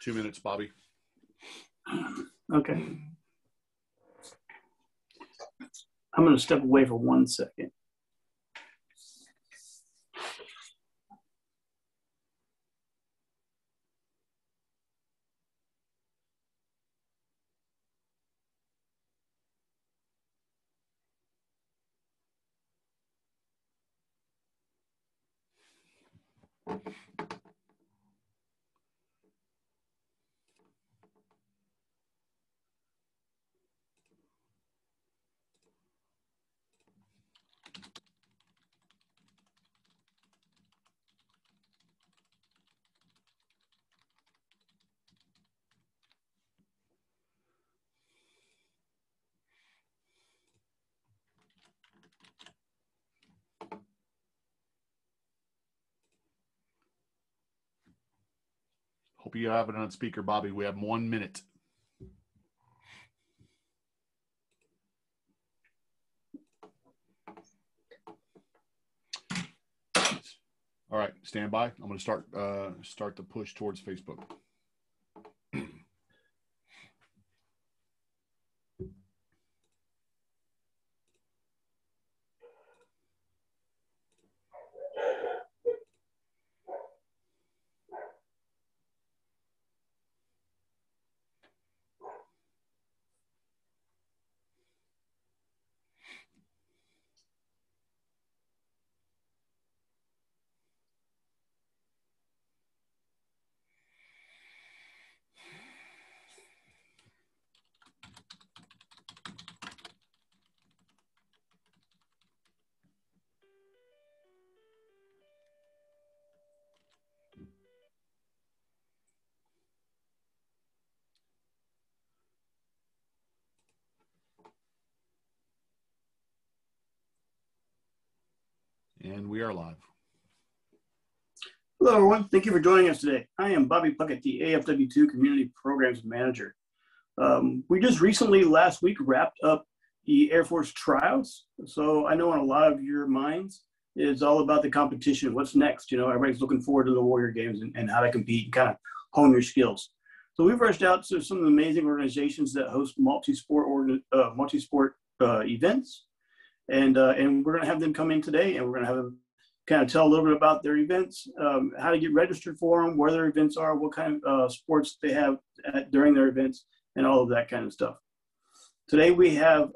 2 minutes, Bobby. Okay. I'm going to step away for 1 second. Hope you have it on speaker, Bobby. We have 1 minute. All right, stand by. I'm going to start the push towards Facebook. And we are live. Hello, everyone. Thank you for joining us today. I am Bobby Puckett, the AFW2 Community Programs Manager. We just recently, last week, wrapped up the Air Force trials. So I know in a lot of your minds, it's all about the competition. What's next? You know, everybody's looking forward to the Warrior Games and how to compete and kind of hone your skills. So we've reached out to some of the amazing organizations that host multi-sport events. And we're going to have them come in today, and we're going to have them kind of tell a little bit about their events, how to get registered for them, where their events are, what kind of sports they have during their events, and all of that kind of stuff. Today we have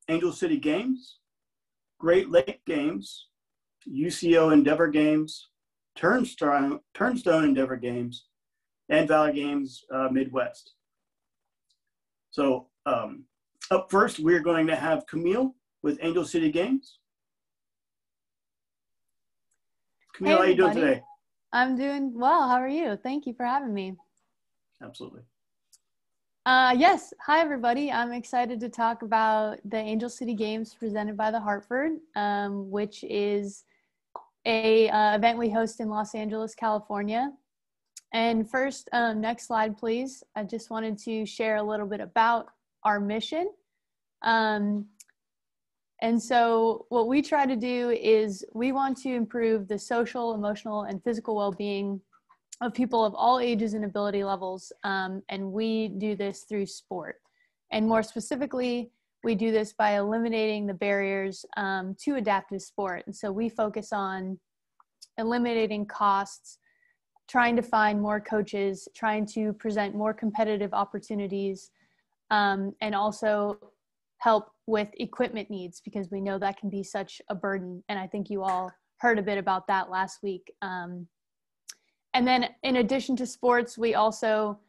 Angel City Games, Great Lake Games, UCO Endeavor Games, Turnstone Endeavor Games, and Valley Games Midwest. So up first, we're going to have Camille with Angel City Games. Camille, hey, how are you doing today? I'm doing well. How are you? Thank you for having me. Absolutely. Yes. Hi, everybody. I'm excited to talk about the Angel City Games presented by the Hartford, which is a event we host in Los Angeles, California. And first, next slide, please. I just wanted to share a little bit about our mission. And so what we try to do is we want to improve the social, emotional, and physical well-being of people of all ages and ability levels. And we do this through sport. And more specifically, we do this by eliminating the barriers to adaptive sport. And so we focus on eliminating costs, trying to find more coaches, trying to present more competitive opportunities, and also help with equipment needs, because we know that can be such a burden. And I think you all heard a bit about that last week. And then in addition to sports, we also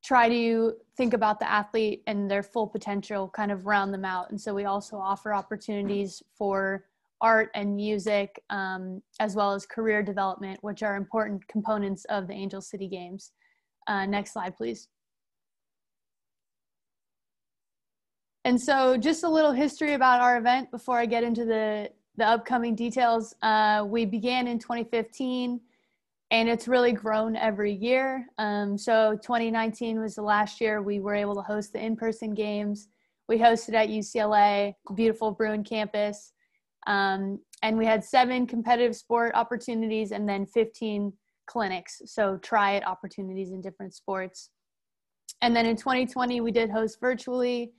try to think about the athlete and their full potential, kind of round them out. And so we also offer opportunities for art and music, as well as career development, which are important components of the Angel City Games. Next slide, please. And so just a little history about our event before I get into the upcoming details. We began in 2015, and it's really grown every year. So 2019 was the last year we were able to host the in-person games. We hosted at UCLA, beautiful Bruin campus. And we had 7 competitive sport opportunities and then 15 clinics. So try it opportunities in different sports. And then in 2020, we did host virtually,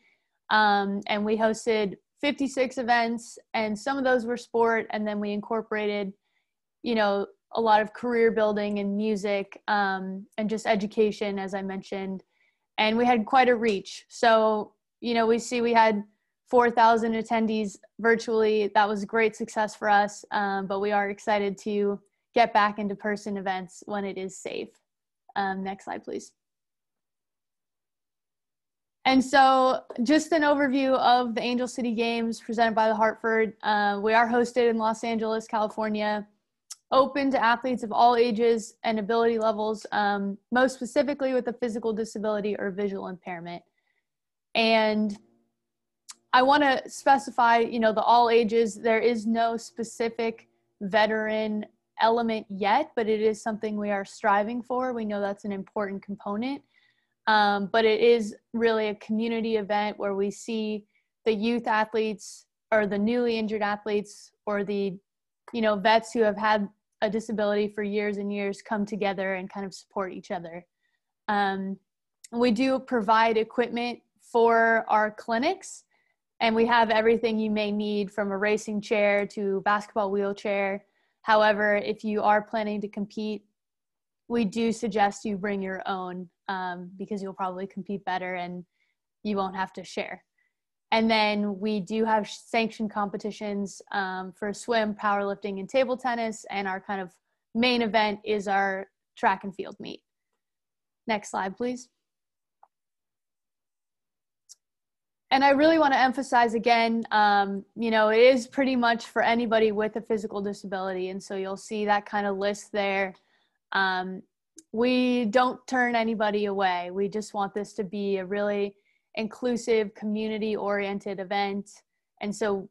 and we hosted 56 events, and some of those were sport. And then we incorporated, you know, a lot of career building and music, and just education, as I mentioned. And we had quite a reach. So, you know, we had 4,000 attendees virtually. That was a great success for us. But we are excited to get back into person events when it is safe. Next slide, please. And so just an overview of the Angel City Games presented by the Hartford. We are hosted in Los Angeles, California, open to athletes of all ages and ability levels, most specifically with a physical disability or visual impairment. And I want to specify, you know, the all ages. There is no specific veteran element yet, but it is something we are striving for. We know that's an important component. But it is really a community event where we see the youth athletes or the newly injured athletes or the, you know, vets who have had a disability for years and years come together and kind of support each other. We do provide equipment for our clinics, and we have everything you may need from a racing chair to basketball wheelchair. However, if you are planning to compete, we do suggest you bring your own, because you'll probably compete better and you won't have to share. And then we do have sanctioned competitions for swim, powerlifting, and table tennis. And our kind of main event is our track and field meet. Next slide, please. And I really want to emphasize again, you know, it is pretty much for anybody with a physical disability. And so you'll see that kind of list there. We don't turn anybody away. We just want this to be a really inclusive, community-oriented event. And so,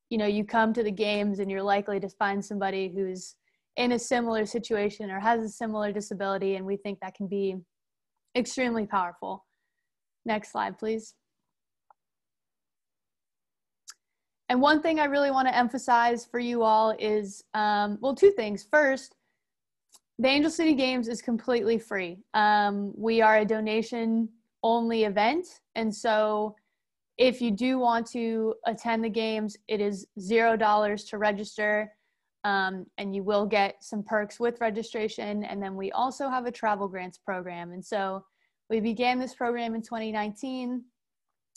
you know, you come to the games and you're likely to find somebody who's in a similar situation or has a similar disability, and we think that can be extremely powerful. Next slide, please. And one thing I really want to emphasize for you all is, well, two things. First, the Angel City Games is completely free. We are a donation-only event, and so if you do want to attend the games, it is $0 to register, and you will get some perks with registration. And then we also have a travel grants program. And so we began this program in 2019,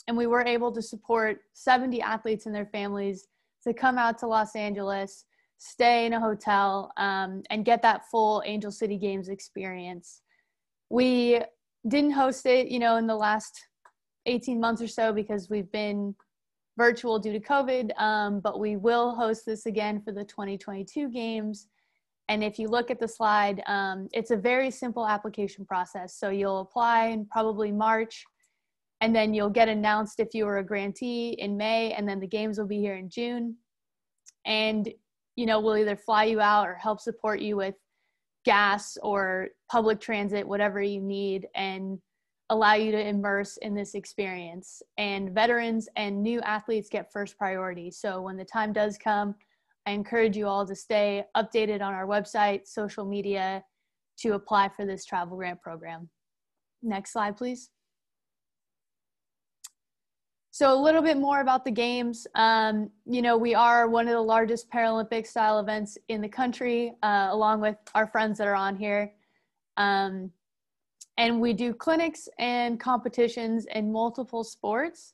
and we were able to support 70 athletes and their families to come out to Los Angeles, stay in a hotel, and get that full Angel City Games experience. We didn't host it, you know, in the last 18 months or so because we've been virtual due to COVID, but we will host this again for the 2022 games. And if you look at the slide, it's a very simple application process. So you'll apply in probably March, and then you'll get announced if you were a grantee in May, and then the games will be here in June. And, you know, we'll either fly you out or help support you with gas or public transit, whatever you need, and allow you to immerse in this experience. And veterans and new athletes get first priority. So when the time does come, I encourage you all to stay updated on our website, social media, to apply for this travel grant program. Next slide, please. So a little bit more about the games. You know, we are one of the largest Paralympic style events in the country, along with our friends that are on here. And we do clinics and competitions in multiple sports.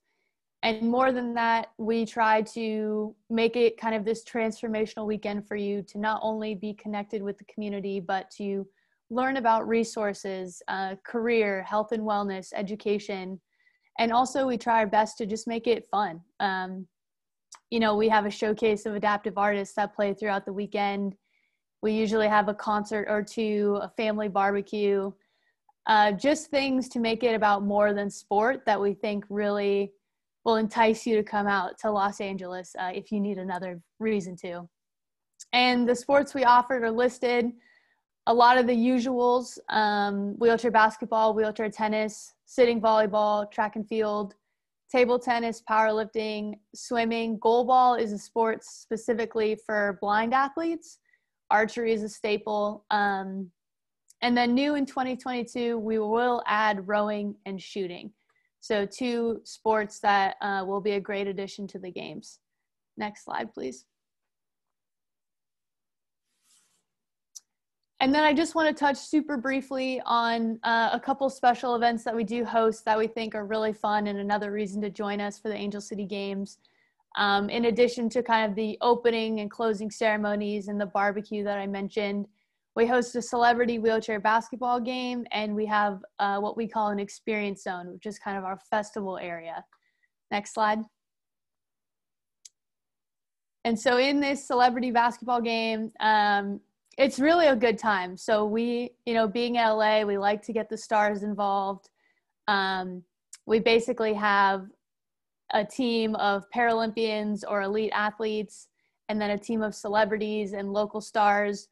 And more than that, we try to make it kind of this transformational weekend for you to not only be connected with the community, but to learn about resources, career, health and wellness, education. And also we try our best to just make it fun. You know, we have a showcase of adaptive artists that play throughout the weekend. We usually have a concert or two, a family barbecue, just things to make it about more than sport that we think really will entice you to come out to Los Angeles if you need another reason to. And the sports we offered are listed. A lot of the usuals: wheelchair basketball, wheelchair tennis, sitting volleyball, track and field, table tennis, powerlifting, swimming. Goalball is a sport specifically for blind athletes. Archery is a staple. And then new in 2022, we will add rowing and shooting. So 2 sports that will be a great addition to the games. Next slide, please. And then I just want to touch super briefly on a couple special events that we do host that we think are really fun and another reason to join us for the Angel City Games. In addition to kind of the opening and closing ceremonies and the barbecue that I mentioned, we host a celebrity wheelchair basketball game, and we have what we call an experience zone, which is kind of our festival area. Next slide. And so in this celebrity basketball game, it's really a good time. So we, being in LA, we like to get the stars involved. We basically have a team of Paralympians or elite athletes, and then a team of celebrities and local stars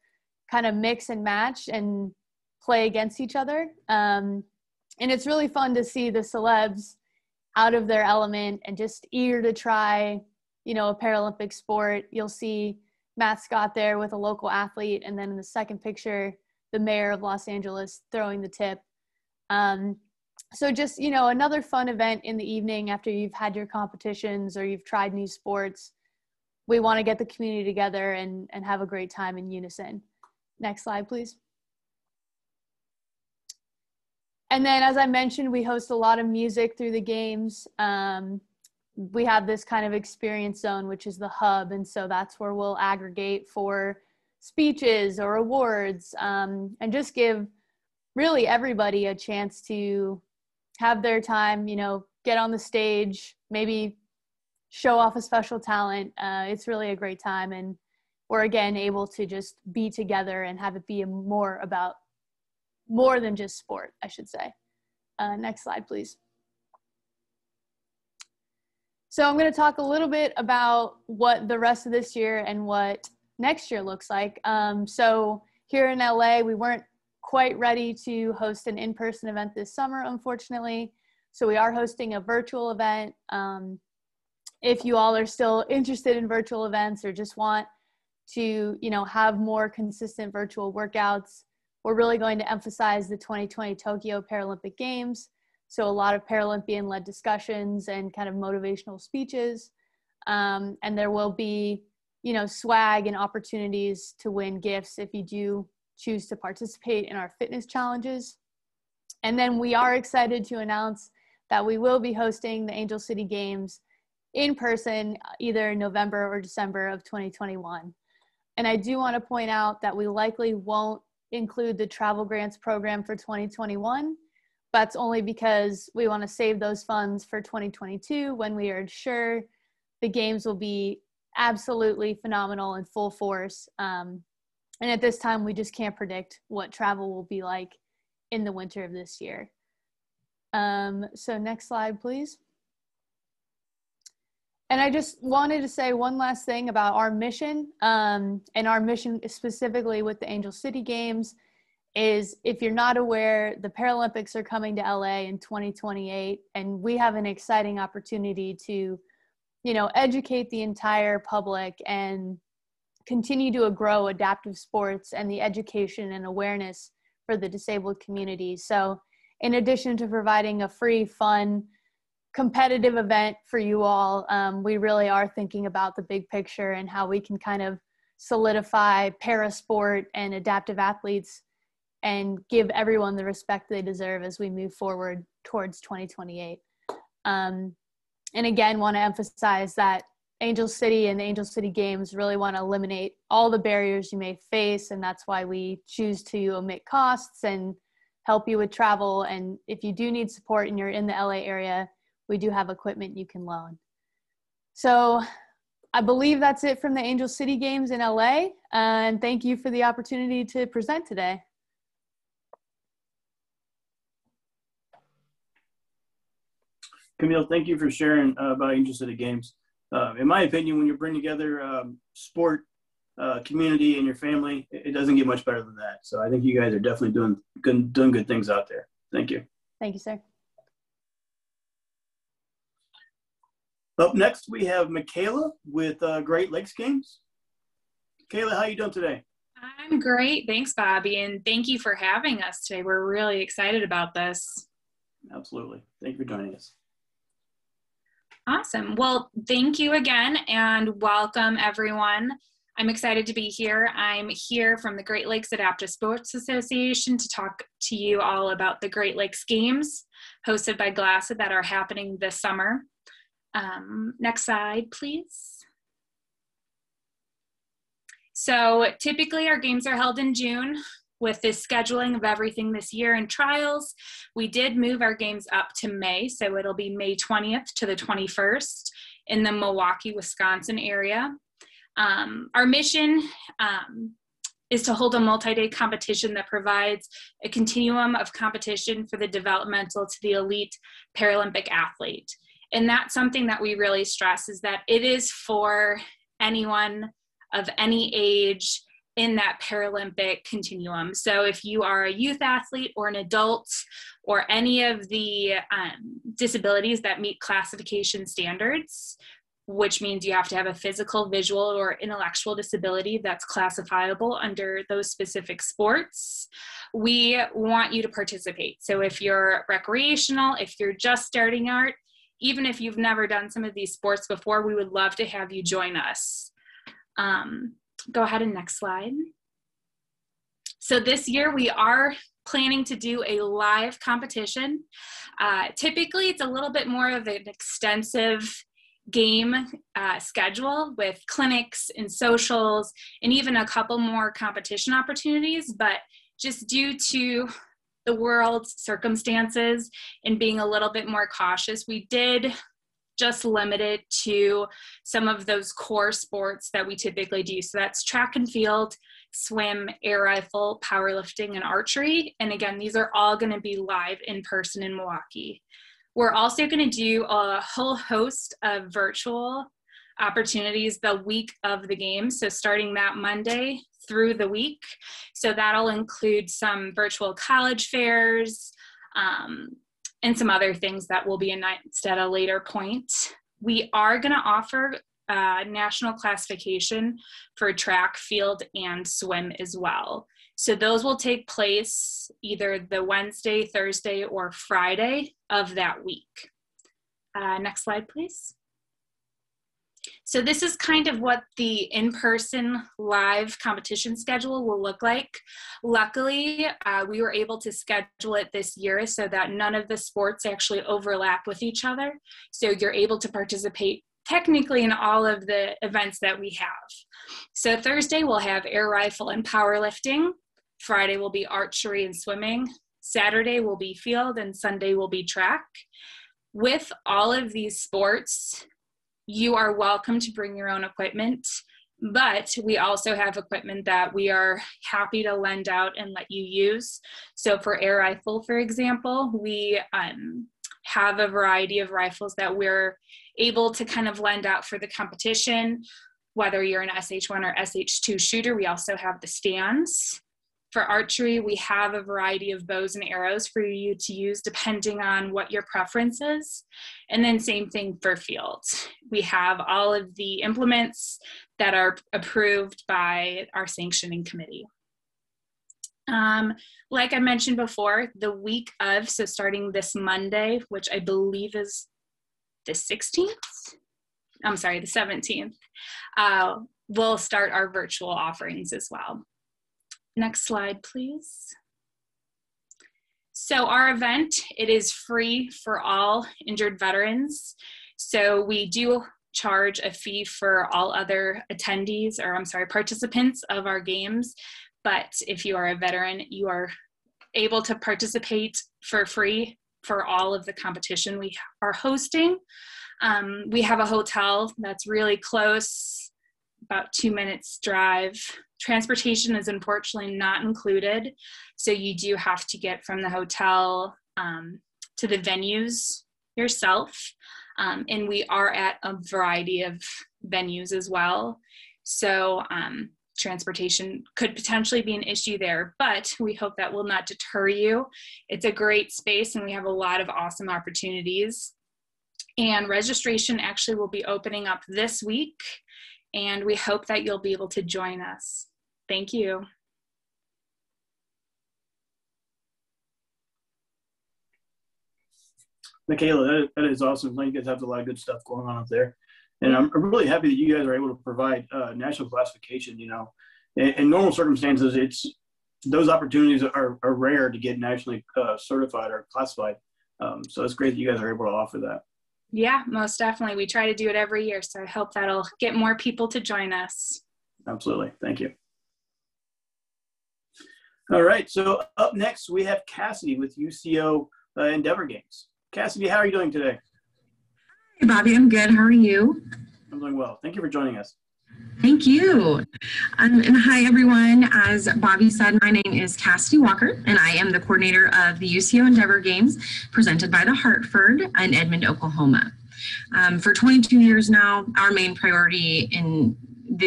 kind of mix and match and play against each other. And it's really fun to see the celebs out of their element and just eager to try, a Paralympic sport. You'll see Matt Scott there with a local athlete, and then in the second picture, the mayor of Los Angeles throwing the tip. So just, another fun event in the evening after you've had your competitions or you've tried new sports. We want to get the community together and have a great time in unison. Next slide, please. And then, as I mentioned, we host a lot of music through the games. We have this kind of experience zone, which is the hub. And so that's where we'll aggregate for speeches or awards, and just give really everybody a chance to have their time, get on the stage, maybe show off a special talent. It's really a great time. And we're, again, able to just be together and have it be more than just sport, I should say. Next slide, please. So I'm going to talk a little bit about what the rest of this year and what next year looks like. So here in LA, we weren't quite ready to host an in-person event this summer, unfortunately. So we are hosting a virtual event. If you all are still interested in virtual events or just want to, have more consistent virtual workouts, we're really going to emphasize the 2020 Tokyo Paralympic Games. So a lot of Paralympian-led discussions and kind of motivational speeches. And there will be, swag and opportunities to win gifts if you do choose to participate in our fitness challenges. And then we are excited to announce that we will be hosting the Angel City Games in person, either November or December of 2021. And I do want to point out that we likely won't include the travel grants program for 2021. That's only because we want to save those funds for 2022 when we are sure the games will be absolutely phenomenal in full force. And at this time, we just can't predict what travel will be like in the winter of this year. So next slide, please. And I just wanted to say one last thing about our mission, and our mission specifically with the Angel City Games is, if you're not aware, the Paralympics are coming to LA in 2028, and we have an exciting opportunity to, educate the entire public and continue to grow adaptive sports and the education and awareness for the disabled community. So in addition to providing a free, fun, competitive event for you all, we really are thinking about the big picture and how we can kind of solidify parasport and adaptive athletes and give everyone the respect they deserve as we move forward towards 2028. And again, want to emphasize that Angel City and the Angel City Games really want to eliminate all the barriers you may face, and that's why we choose to omit costs and help you with travel. And if you do need support and you're in the LA area, we do have equipment you can loan. So I believe that's it from the Angel City Games in LA, and thank you for the opportunity to present today. Camille, thank you for sharing about Angel City Games. In my opinion, when you bring together sport, community, and your family, it doesn't get much better than that. So I think you guys are definitely doing good things out there. Thank you. Thank you, sir. Up next, we have Michaela with Great Lakes Games. Michaela, how are you doing today? I'm I'm great. Thanks, Bobby. And thank you for having us today. We're really excited about this. Absolutely. Thank you for joining us. Awesome. Well, thank you again and welcome everyone. I'm excited to be here. I'm here from the Great Lakes Adaptive Sports Association to talk to you all about the Great Lakes Games hosted by GLASA that are happening this summer. Next slide, please. So typically our games are held in June. With this scheduling of everything this year and trials, we did move our games up to May, so it'll be May 20th to the 21st in the Milwaukee, Wisconsin area. Our mission is to hold a multi-day competition that provides a continuum of competition for the developmental to the elite Paralympic athlete. And that's something that we really stress, is that it is for anyone of any age in that Paralympic continuum. So if you are a youth athlete or an adult or any of the disabilities that meet classification standards, which means you have to have a physical, visual, or intellectual disability that's classifiable under those specific sports, we want you to participate. So if you're recreational, if you're just starting art, even if you've never done some of these sports before, we would love to have you join us. Go ahead and next slide. So this year we are planning to do a live competition. Typically it's a little bit more of an extensive game schedule with clinics and socials and even a couple more competition opportunities, but just due to the world's circumstances and being a little bit more cautious, we did just limit it to some of those core sports that we typically do. So that's track and field, swim, air rifle, powerlifting, and archery. And again, these are all going to be live in person in Milwaukee. We're also going to do a whole host of virtual opportunities the week of the game. So starting that Monday through the week. So that'll include some virtual college fairs, and some other things that will be announced at a later point. We are going to offer national classification for track, field, and swim as well. So those will take place either the Wednesday, Thursday, or Friday of that week. Next slide, please. So this is kind of what the in-person live competition schedule will look like. Luckily, we were able to schedule it this year so that none of the sports actually overlap with each other. So you're able to participate technically in all of the events that we have. So Thursday we'll have air rifle and powerlifting. Friday will be archery and swimming. Saturday will be field, and Sunday will be track. With all of these sports, you are welcome to bring your own equipment, but we also have equipment that we are happy to lend out and let you use. So for air rifle, for example, we have a variety of rifles that we're able to kind of lend out for the competition. Whether you're an SH1 or SH2 shooter, we also have the stands. For archery, we have a variety of bows and arrows for you to use depending on what your preference is. And then same thing for field. We have all of the implements that are approved by our sanctioning committee. Like I mentioned before, the week of, so starting this Monday, which I believe is the 16th, I'm sorry, the 17th, we'll start our virtual offerings as well. Next slide, please. So our event, it is free for all injured veterans. So we do charge a fee for all other attendees, or I'm sorry, participants of our games. But if you are a veteran, you are able to participate for free for all of the competition we are hosting. We have a hotel that's really close, about 2 minutes drive. Transportation is unfortunately not included, so you do have to get from the hotel to the venues yourself. And we are at a variety of venues as well. So transportation could potentially be an issue there, but we hope that will not deter you. It's a great space and we have a lot of awesome opportunities. And registration actually will be opening up this week, and we hope that you'll be able to join us. Thank you. Michaela, that is awesome. You guys have a lot of good stuff going on up there. And I'm really happy that you guys are able to provide national classification. You know, in normal circumstances, those opportunities are rare to get nationally certified or classified. So it's great that you guys are able to offer that. Yeah, most definitely. We try to do it every year. So I hope that'll get more people to join us. Absolutely. Thank you. All right. So up next, we have Cassidy with UCO Endeavor Games. Cassidy, how are you doing today? Hey, Bobby, I'm good. How are you? I'm doing well. Thank you for joining us. Thank you. And hi, everyone. As Bobby said, my name is Cassidy Walker, and I am the coordinator of the UCO Endeavor Games presented by the Hartford in Edmond, Oklahoma. For 22 years now, our main priority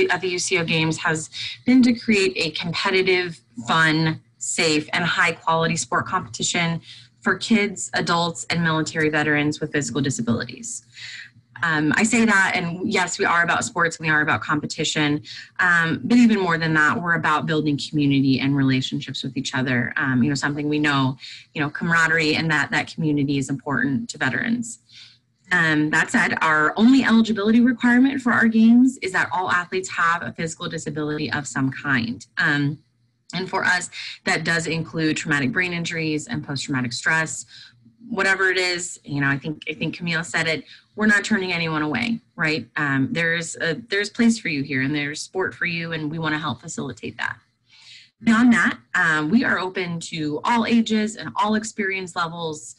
at the UCO Games has been to create a competitive, fun, safe, and high-quality sport competition for kids, adults, and military veterans with physical disabilities. I say that, and yes, we are about sports, we are about competition, but even more than that, we're about building community and relationships with each other. Something we know, camaraderie and that community is important to veterans. That said, our only eligibility requirement for our games is that all athletes have a physical disability of some kind. And for us, that does include traumatic brain injuries and post-traumatic stress. Whatever it is, I think Camille said it, we're not turning anyone away, right? There's place for you here, and there's sport for you, and we want to help facilitate that. Beyond that, we are open to all ages and all experience levels,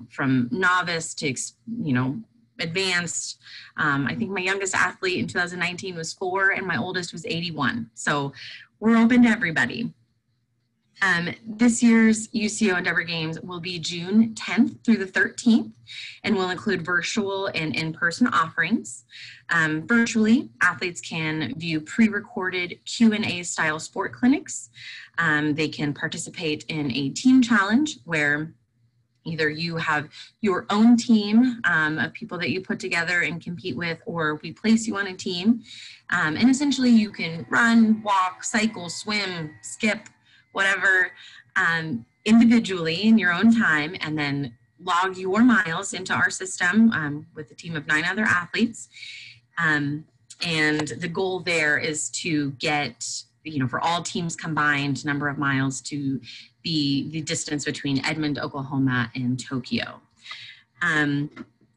from novice to, advanced. I think my youngest athlete in 2019 was 4, and my oldest was 81. So we're open to everybody. This year's UCO Endeavor Games will be June 10th through the 13th and will include virtual and in-person offerings. Virtually, athletes can view pre-recorded Q&A style sport clinics. They can participate in a team challenge where either you have your own team of people that you put together and compete with, or we place you on a team. And essentially you can run, walk, cycle, swim, skip, whatever, individually in your own time, and then log your miles into our system with a team of 9 other athletes. And the goal there is to get, for all teams combined, number of miles to the distance between Edmond, Oklahoma and Tokyo. And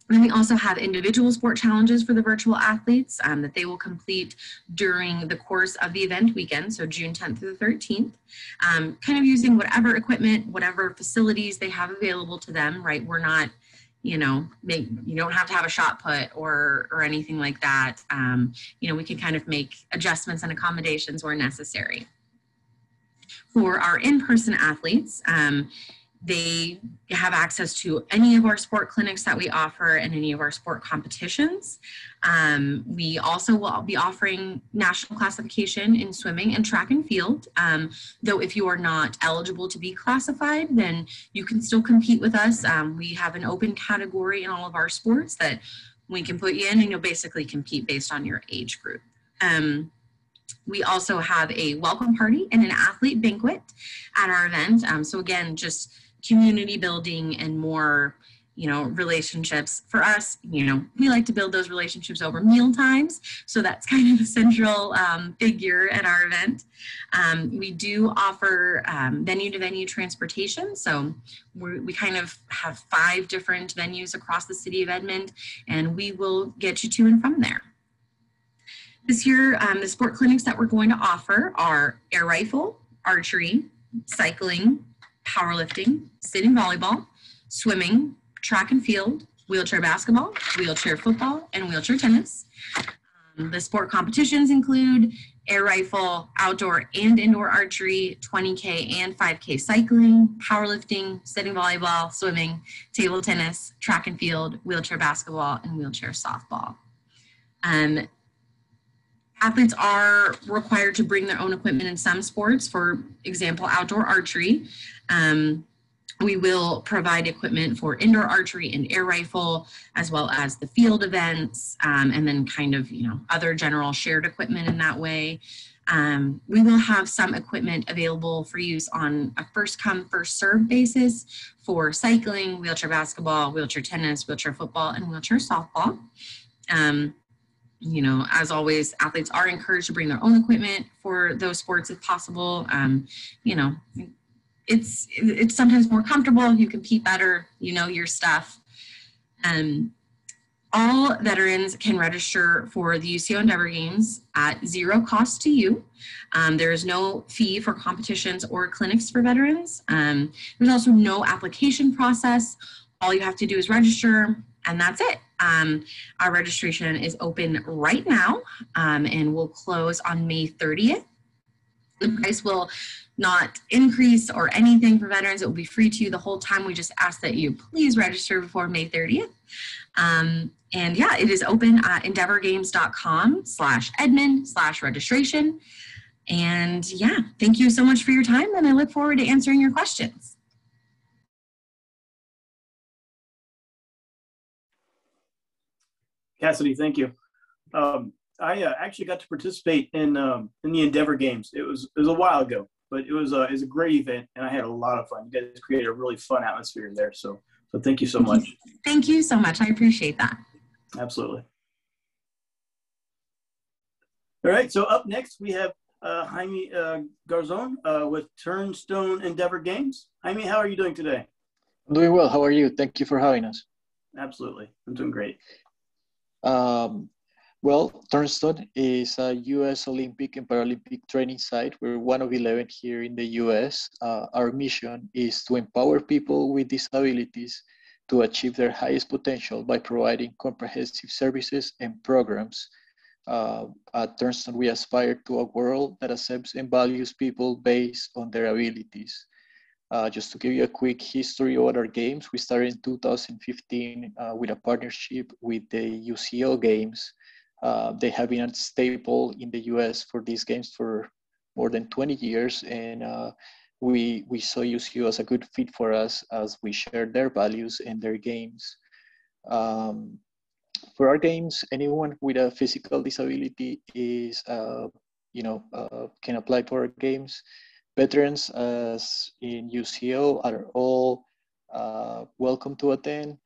we also have individual sport challenges for the virtual athletes that they will complete during the course of the event weekend, so June 10th through the 13th, kind of using whatever equipment, whatever facilities they have available to them, right? We're not, you don't have to have a shot put or anything like that. We can kind of make adjustments and accommodations where necessary. For our in-person athletes, they have access to any of our sport clinics that we offer and any of our sport competitions. We also will be offering national classification in swimming and track and field. Though if you are not eligible to be classified, then you can still compete with us. We have an open category in all of our sports that we can put you in, and you'll basically compete based on your age group. We also have a welcome party and an athlete banquet at our event. So again, just community building and more, relationships. For us, we like to build those relationships over meal times. So that's kind of the central figure at our event. We do offer venue-to-venue transportation. So we kind of have 5 different venues across the city of Edmond, and we will get you to and from there. This year, the sport clinics that we're going to offer are air rifle, archery, cycling, powerlifting, sitting volleyball, swimming, track and field, wheelchair basketball, wheelchair football, and wheelchair tennis. The sport competitions include air rifle, outdoor and indoor archery, 20K and 5K cycling, powerlifting, sitting volleyball, swimming, table tennis, track and field, wheelchair basketball, and wheelchair softball. Athletes are required to bring their own equipment in some sports. For example, outdoor archery. We will provide equipment for indoor archery and air rifle, as well as the field events, and then kind of, other general shared equipment in that way. We will have some equipment available for use on a first come, first served basis for cycling, wheelchair basketball, wheelchair tennis, wheelchair football, and wheelchair softball. You know, as always, athletes are encouraged to bring their own equipment for those sports if possible. You know, it's sometimes more comfortable. You compete better, you know your stuff. All veterans can register for the UCO Endeavor Games at zero cost to you. There is no fee for competitions or clinics for veterans. There's also no application process. All you have to do is register, and that's it. Our registration is open right now and will close on May 30th. The price will not increase or anything for veterans. It will be free to you the whole time. We just ask that you please register before May 30th. And yeah, it is open at endeavorgames.com/Edmond/registration. And yeah, thank you so much for your time, and I look forward to answering your questions. Cassidy, thank you. I actually got to participate in the Endeavor Games. It was a while ago, but it was a great event, and I had a lot of fun. You guys created a really fun atmosphere there, so thank you so much. Thank you so much. I appreciate that. Absolutely. All right, so up next we have Jaime Garzon with Turnstone Endeavor Games. Jaime, how are you doing today? I'm doing well. How are you? Thank you for having us. Absolutely. I'm doing great. Well, Turnstone is a U.S. Olympic and Paralympic training site. We're one of 11 here in the U.S. Our mission is to empower people with disabilities to achieve their highest potential by providing comprehensive services and programs. At Turnstone, we aspire to a world that accepts and values people based on their abilities. Just to give you a quick history of our games, we started in 2015 with a partnership with the UCO Games. They have been a staple in the US for these games for more than 20 years, and we saw UCO as a good fit for us as we share their values and their games. For our games, anyone with a physical disability is, can apply to our games. Veterans, as in UCO, are all welcome to attend.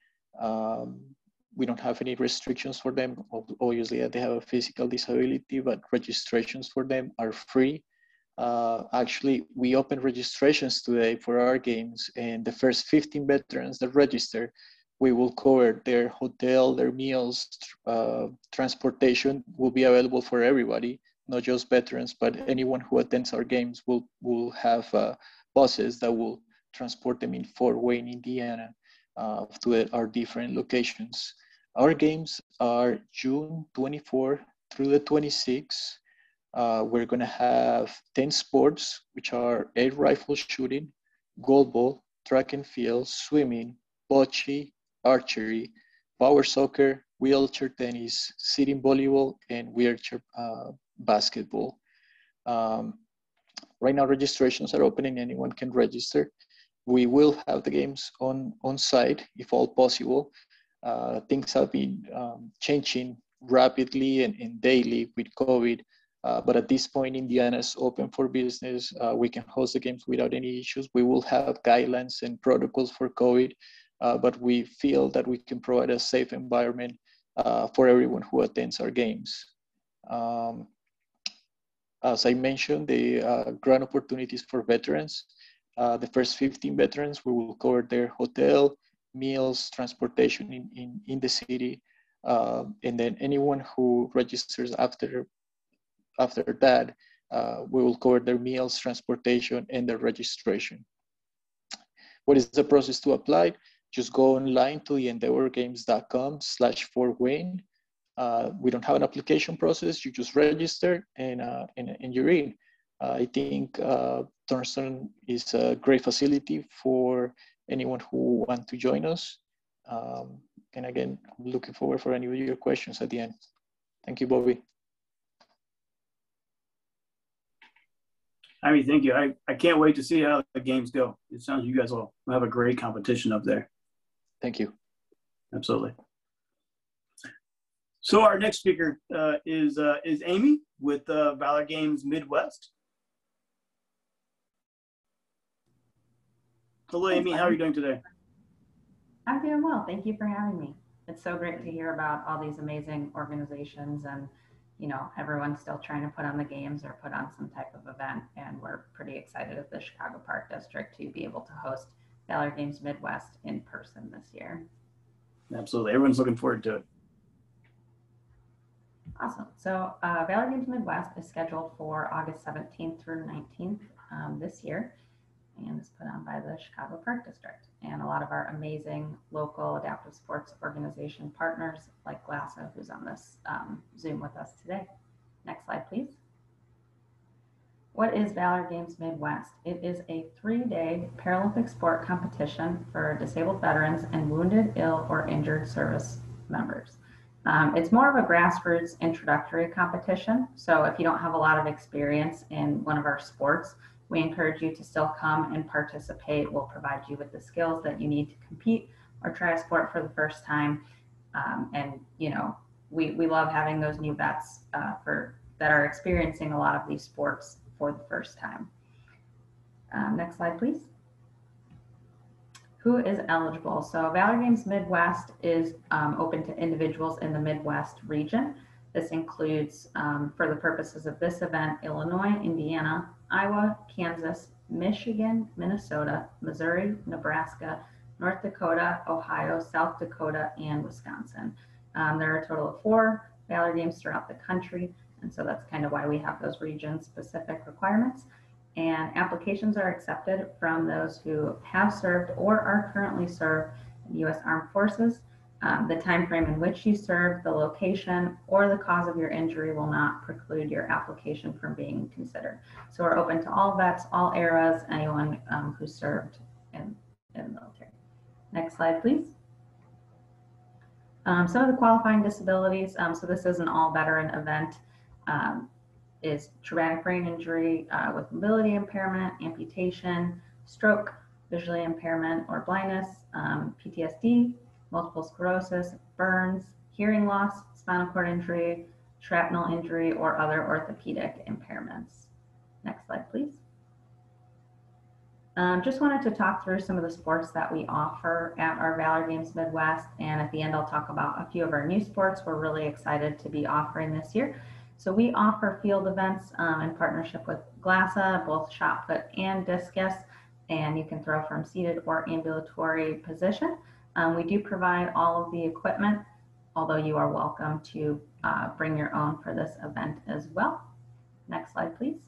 We don't have any restrictions for them. Obviously, they have a physical disability, but registrations for them are free. Actually, we opened registrations today for our games, and the first 15 veterans that register, we will cover their hotel, their meals, transportation will be available for everybody, not just veterans, but anyone who attends our games will have buses that will transport them in Fort Wayne, Indiana, to our different locations. Our games are June 24 through the 26th. We're gonna have 10 sports, which are air rifle shooting, goalball, track and field, swimming, bocce, archery, power soccer, wheelchair tennis, sitting volleyball, and wheelchair basketball. Right now, registrations are open and anyone can register. We will have the games on site if all possible. Things have been changing rapidly and daily with COVID, but at this point, Indiana is open for business. We can host the games without any issues. We will have guidelines and protocols for COVID, but we feel that we can provide a safe environment for everyone who attends our games. As I mentioned, the grant opportunities for veterans. The first 15 veterans, we will cover their hotel, meals, transportation in the city, and then anyone who registers after that, we will cover their meals, transportation, and their registration. What is the process to apply? Just go online to the endeavorgames.com/Fort Wayne. We don't have an application process. You just register and you're in. I think Turnstone is a great facility for anyone who wants to join us. And again, I'm looking forward for any of your questions at the end. Thank you, Bobby. I mean, thank you. I can't wait to see how the games go. It sounds you guys will have a great competition up there. Thank you. Absolutely. So our next speaker is Amy with Valor Games Midwest. Hello, Amy. How are you doing today? I'm doing well. Thank you for having me. It's so great to hear about all these amazing organizations, and you know, everyone's still trying to put on the games or put on some type of event. And we're pretty excited at the Chicago Park District to be able to host Valor Games Midwest in person this year. Absolutely. Everyone's looking forward to it. Awesome. So Valor Games Midwest is scheduled for August 17th through 19th this year, and is put on by the Chicago Park District and a lot of our amazing local adaptive sports organization partners like GLASA, who's on this Zoom with us today. Next slide, please. What is Valor Games Midwest? It is a 3-day Paralympic sport competition for disabled veterans and wounded, ill, or injured service members. It's more of a grassroots introductory competition. So if you don't have a lot of experience in one of our sports, we encourage you to still come and participate. We'll provide you with the skills that you need to compete or try a sport for the first time. And you know, we love having those new vets that are experiencing a lot of these sports for the first time. Next slide, please. Who is eligible? So Valor Games Midwest is open to individuals in the Midwest region. This includes, for the purposes of this event, Illinois, Indiana, Iowa, Kansas, Michigan, Minnesota, Missouri, Nebraska, North Dakota, Ohio, South Dakota, and Wisconsin. There are a total of 4 Valor Games throughout the country, and so that's kind of why we have those region-specific requirements. And applications are accepted from those who have served or are currently served in U.S. Armed Forces. The time frame in which you serve, the location, or the cause of your injury will not preclude your application from being considered. So we're open to all vets, all eras, anyone who served in the military. Next slide, please. Some of the qualifying disabilities, so this is an all-veteran event, is traumatic brain injury with mobility impairment, amputation, stroke, visual impairment or blindness, PTSD, multiple sclerosis, burns, hearing loss, spinal cord injury, shrapnel injury, or other orthopedic impairments. Next slide, please. Just wanted to talk through some of the sports that we offer at our Valor Games Midwest, and at the end I'll talk about a few of our new sports we're really excited to be offering this year. So we offer field events in partnership with GLASA, both shot put and discus, and you can throw from seated or ambulatory position. We do provide all of the equipment, although you are welcome to bring your own for this event as well. Next slide, please.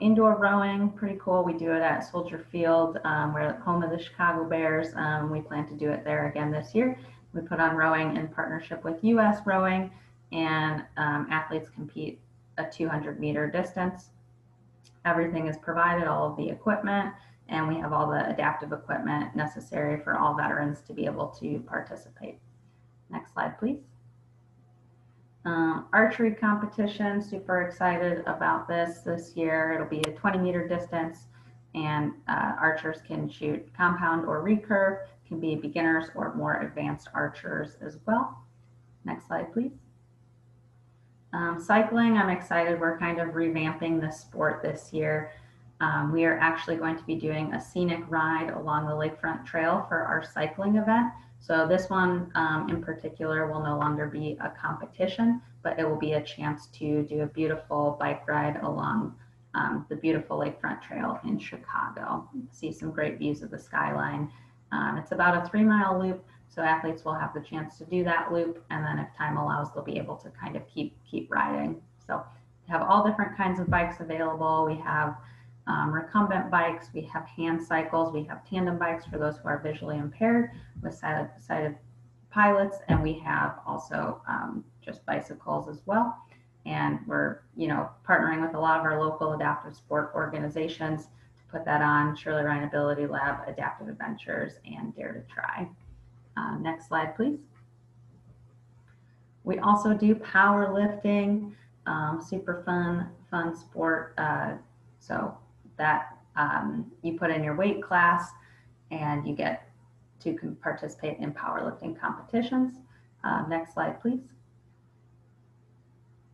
Indoor rowing, pretty cool. We do it at Soldier Field. We're home of the Chicago Bears. We plan to do it there again this year. We put on rowing in partnership with US Rowing, and athletes compete a 200-meter distance. Everything is provided, all of the equipment, and we have all the adaptive equipment necessary for all veterans to be able to participate. Next slide, please. Archery competition, super excited about this year. It'll be a 20-meter distance, and archers can shoot compound or recurve, can be beginners or more advanced archers as well. Next slide, please. Cycling, I'm excited. We're kind of revamping the sport this year. We are actually going to be doing a scenic ride along the Lakefront Trail for our cycling event. So this one in particular will no longer be a competition, but it will be a chance to do a beautiful bike ride along the beautiful Lakefront Trail in Chicago. See some great views of the skyline. It's about a 3-mile loop, so athletes will have the chance to do that loop, and then if time allows, they'll be able to kind of keep riding. So we have all different kinds of bikes available. We have recumbent bikes, we have hand cycles, we have tandem bikes for those who are visually impaired with sighted pilots, and we have also just bicycles as well. And we're, you know, partnering with a lot of our local adaptive sport organizations to put that on: Shirley Ryan Ability Lab, Adaptive Adventures, and Dare to Try. Next slide, please. We also do powerlifting, super fun sport. So that you put in your weight class and you get to participate in powerlifting competitions. Next slide, please.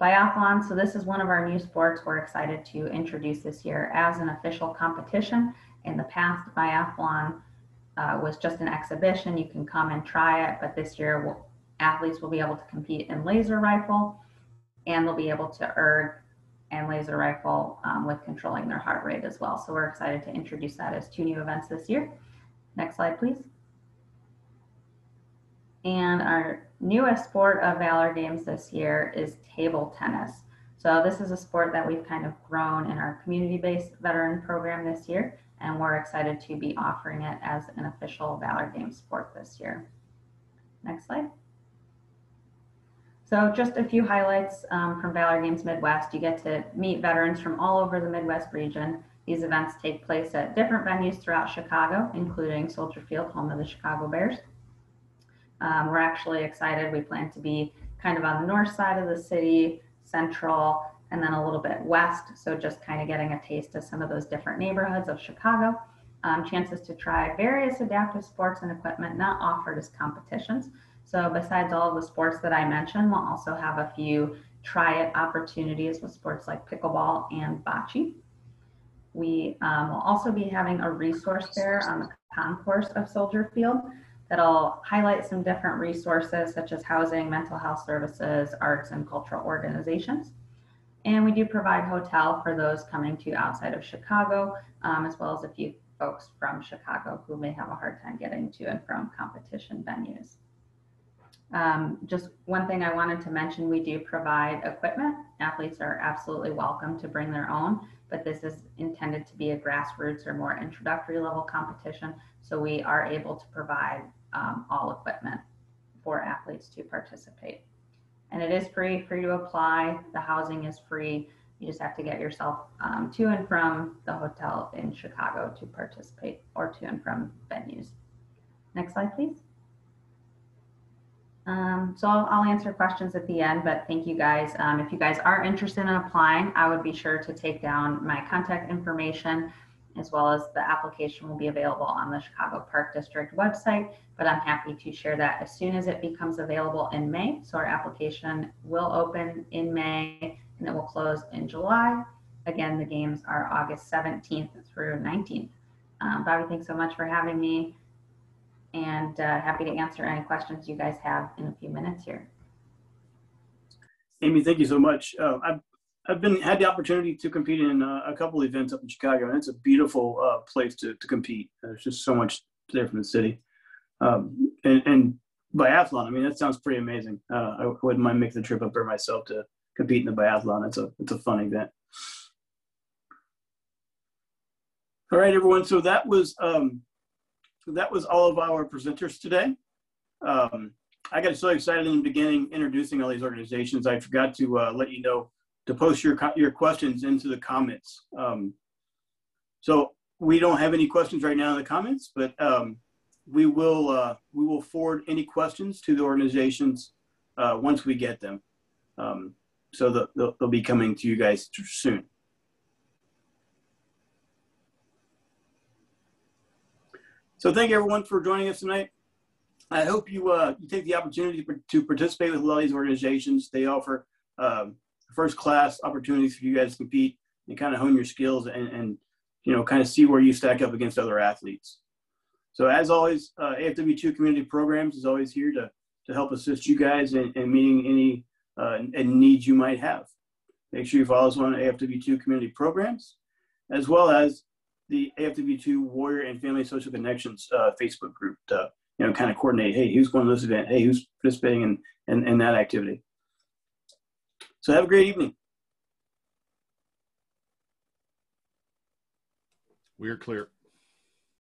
Biathlon, so this is one of our new sports we're excited to introduce this year as an official competition. In the past, biathlon was just an exhibition. You can come and try it, but this year athletes will be able to compete in laser rifle, and they'll be able to erg and laser rifle with controlling their heart rate as well. So we're excited to introduce that as 2 new events this year. Next slide, please. And our newest sport of Valor Games this year is table tennis. So this is a sport that we've kind of grown in our community-based veteran program this year, and we're excited to be offering it as an official Valor Games sport this year. Next slide. So just a few highlights from Valor Games Midwest. You get to meet veterans from all over the Midwest region. These events take place at different venues throughout Chicago, including Soldier Field, home of the Chicago Bears. We're actually excited. We plan to be kind of on the north side of the city, central, and then a little bit west. So just kind of getting a taste of some of those different neighborhoods of Chicago. Chances to try various adaptive sports and equipment not offered as competitions. So besides all of the sports that I mentioned, we'll also have a few try it opportunities with sports like pickleball and bocce. We will also be having a resource fair on the concourse of Soldier Field that'll highlight some different resources such as housing, mental health services, arts, and cultural organizations. And we do provide hotel for those coming to outside of Chicago, as well as a few folks from Chicago who may have a hard time getting to and from competition venues. Just one thing I wanted to mention, we do provide equipment. Athletes are absolutely welcome to bring their own, but this is intended to be a grassroots or more introductory level competition. So we are able to provide all equipment for athletes to participate. And it is free to apply. The housing is free. You just have to get yourself to and from the hotel in Chicago to participate, or to and from venues. Next slide, please. So I'll answer questions at the end, but thank you guys. If you guys are interested in applying, I would be sure to take down my contact information, as well as the application will be available on the Chicago Park District website, but I'm happy to share that as soon as it becomes available in May. So our application will open in May and it will close in July. Again, the games are August 17th through 19th. Bobby, thanks so much for having me, and happy to answer any questions you guys have in a few minutes here. Amy, thank you so much. I've had the opportunity to compete in a couple events up in Chicago, and it's a beautiful place to compete. There's just so much there from the city. And biathlon, I mean, that sounds pretty amazing. I wouldn't mind making the trip up there myself to compete in the biathlon. It's a fun event. All right, everyone. So that was all of our presenters today. I got so excited in the beginning introducing all these organizations, I forgot to let you know to post your questions into the comments. So we don't have any questions right now in the comments, but we will forward any questions to the organizations once we get them. So they'll be coming to you guys soon. So thank you everyone for joining us tonight. I hope you take the opportunity to participate with a lot of these organizations. They offer first-class opportunities for you guys to compete and kind of hone your skills and kind of see where you stack up against other athletes. So as always, AFW2 Community Programs is always here to help assist you guys in meeting any needs you might have. Make sure you follow us on AFW2 Community Programs, as well as the AFW2 Warrior and Family Social Connections Facebook group to kind of coordinate, hey, who's going to this event? Hey, who's participating in that activity? So have a great evening. We are clear.